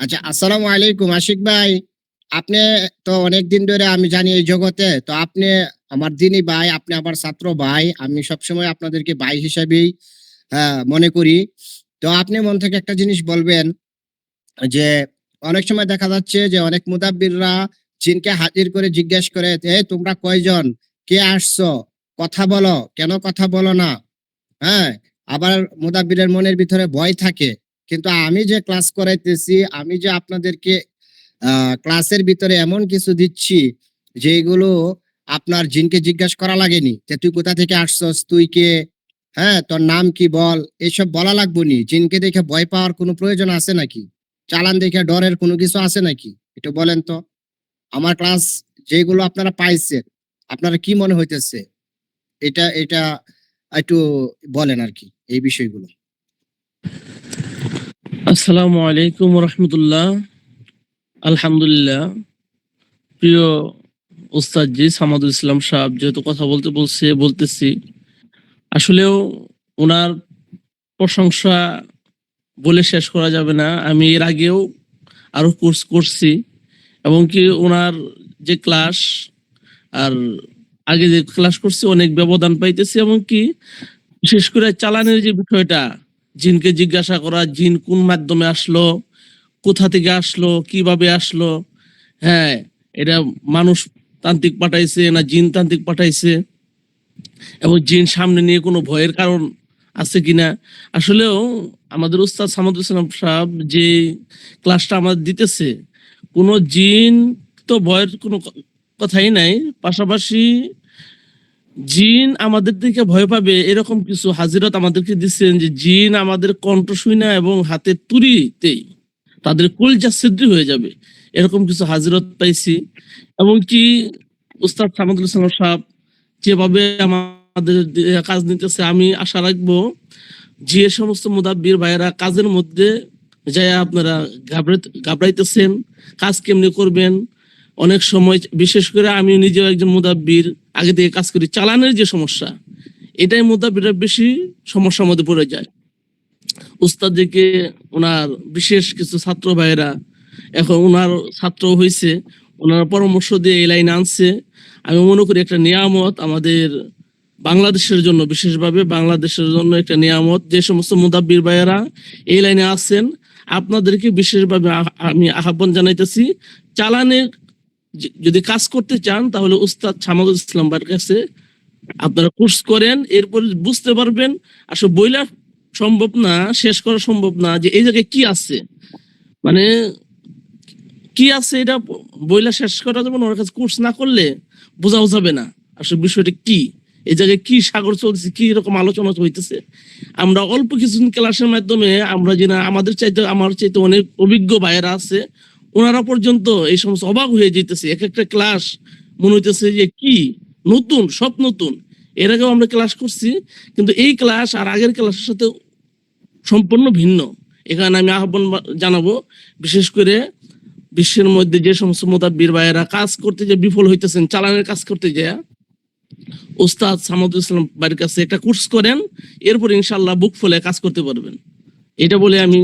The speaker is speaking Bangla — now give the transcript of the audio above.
আচ্ছা, আসসালামু আলাইকুম আশিক ভাই। আপনি তো অনেকদিন ধরে আমি জানি এই জগতে। তো আপনি আমার দিনী ভাই, আপনি আমার ছাত্র ভাই। আমি সবসময় আপনাদেরকে ভাই হিসাবেই মনে করি। তো আপনি মন থেকে একটা জিনিস বলবেন যে, অনেক সময় দেখা যাচ্ছে যে অনেক মুদাব্বিররা জিনকে হাজির করে জিজ্ঞেস করে, "এই তোমরা কয়জন? কে আসছো? কথা বলো। কেন কথা বলো না?" হ্যাঁ? আবার মুদাব্বিরের মনের ভিতরে ভয় থাকে। কিন্তু আমি যে ক্লাস করাইতেছি, আমি যে আপনাদেরকে আ ক্লাসের ভিতরে এমন কিছু দিচ্ছি, যেগুলো আপনার জিনকে জিজ্ঞাসা করা লাগেনি। যে, "তুই কোথা থেকে আসছস? তুই কে? হ্যাঁ? তোর নাম কি বল?" এসব বলা লাগবনি। জিনকে দেখে ভয় পাওয়ার কোনো প্রয়োজন আছে নাকি? চালান দেখে ডরের কোনো কিছু আছে নাকি? একটু বলেন তো? আমার ক্লাস যেগুলো আপনারা পাইছেন, আপনার কি মনে হইতেছে? এটা একটু বলেন আরকি এই বিষয়গুলো। আসসালামু আলাইকুম রহমতুল্লাহ। আলহামদুলিল্লাহ। প্রিয় ওস্তাদ জি সামাদুল ইসলাম সাহেব যেহেতু কথা বলতে বলছে বলতেছি। আসলেও ওনার প্রশংসা বলে শেষ করা যাবে না। আমি এর আগেও আরো কোর্স করছি এবং কি ওনার যে ক্লাস আর আগে যে ক্লাস করছি অনেক ব্যবধান পাইতেছি এবং কি বিশেষ করে চালানের যে বিষয়টা, জিনকে জিজ্ঞাসা করা, জিন কোন মাধ্যমে আসলো, কোথা থেকে আসলো, কিভাবে আসলো, হ্যাঁ, এটা মানুষ তান্ত্রিক পাঠাইছে না জিন তান্ত্রিক পাঠাইছে এবং জিন সামনে নিয়ে কোনো ভয়ের কারণ আছে কিনা। আসলেও আমাদের উস্তাদ সামাদুল ইসলাম সাহেব যে ক্লাসটা আমাদের দিতেছে, কোনো জিন তো ভয়ের কোনো কথাই নাই। পাশাপাশি জিন আমাদের দিকে ভয় পাবে এরকম কিছু হাজিরাত আমাদেরকে দিচ্ছেন যে জিন আমাদের কণ্ঠ শুই না এবং হাতের তুড়িতেই তাদের কলজা ছিদ্র হয়ে যাবে, এরকম কিছু হাজিরত পাইছি। এবং কি উস্তাদ সামাদুল ইসলাম সাহেব যেভাবে আমাদের কাজ নিতেছে, আমি আশা রাখবো যে সমস্ত মুদাব্বির ভাইয়েরা কাজের মধ্যে যাই আপনারা ঘাবড়াইতেছেন, কাজ কেমনি করবেন। অনেক সময় বিশেষ করে আমি নিজেও একজন মুদাব্বির, আগে থেকে কাজ করি, চালানের যে সমস্যা, এটাই মুদাব্বিররা বেশি সমস্যার মধ্যে পড়ে যায়। উস্তাদকে ওনার বিশেষ কিছু ছাত্র ভাইয়েরা এখন ওনার ছাত্র হয়েছে, ওনার পরামর্শ দিয়ে এই লাইনে আনছে। আমি মনে করি একটা নিয়ামত আমাদের বাংলাদেশের জন্য, বিশেষভাবে বাংলাদেশের জন্য একটা নিয়ামত। যে সমস্ত মুদাব্বির ভাইয়েরা এই লাইনে আছেন, আপনাদেরকে বিশেষভাবে আমি আহ্বান জানাইতেছি, চালানের যদি কাজ করতে চান তাহলে উস্তাদ সামাদুল ইসলাম ভাইয়ের কাছে আপনারা কোর্স করেন, এরপর বুঝতে পারবেন। আসলে বইলা সম্ভব না, শেষ করা সম্ভব না যে এই জায়গায় কি আছে, মানে কি আছে এটা বইলা শেষ করা যাবে না। ওর কাছে কোর্স না করলে বোঝাও যাবে না আসলে বিষয়টা কি, এই জায়গায় কি সাগর চলছে, কি রকম আলোচনা হইতেছে। আমরা অল্প কিছুদিন ক্লাসের মাধ্যমে আমরা যে না, আমাদের চাইতে আমার চাইতে অনেক অভিজ্ঞ ভাইয়েরা আছে, ওনারা পর্যন্ত এই সমস্ত অবাক হয়ে যেতেছে। এক একটা ক্লাস মনে হইতেছে যে কি নতুন, সব নতুন। এর আগেও আমরা ক্লাস করছি, কিন্তু এই ক্লাস আর আগের ক্লাসের সাথে সম্পূর্ণ ভিন্ন। এখানে আমি আহ্বান জানাবো, বিশেষ করে বিশ্বের মধ্যে যে সমস্ত মুদাব্বির ভাইয়েরা কাজ করতে যে বিফল হইতেছেন, চালানের কাজ করতে যায়, ওস্তাদ সামাদুল ইসলাম ভাইয়ের কাছে একটা কোর্স করেন, এরপর ইনশাআল্লাহ বুক ফুলে কাজ করতে পারবেন। এটা বলে আমি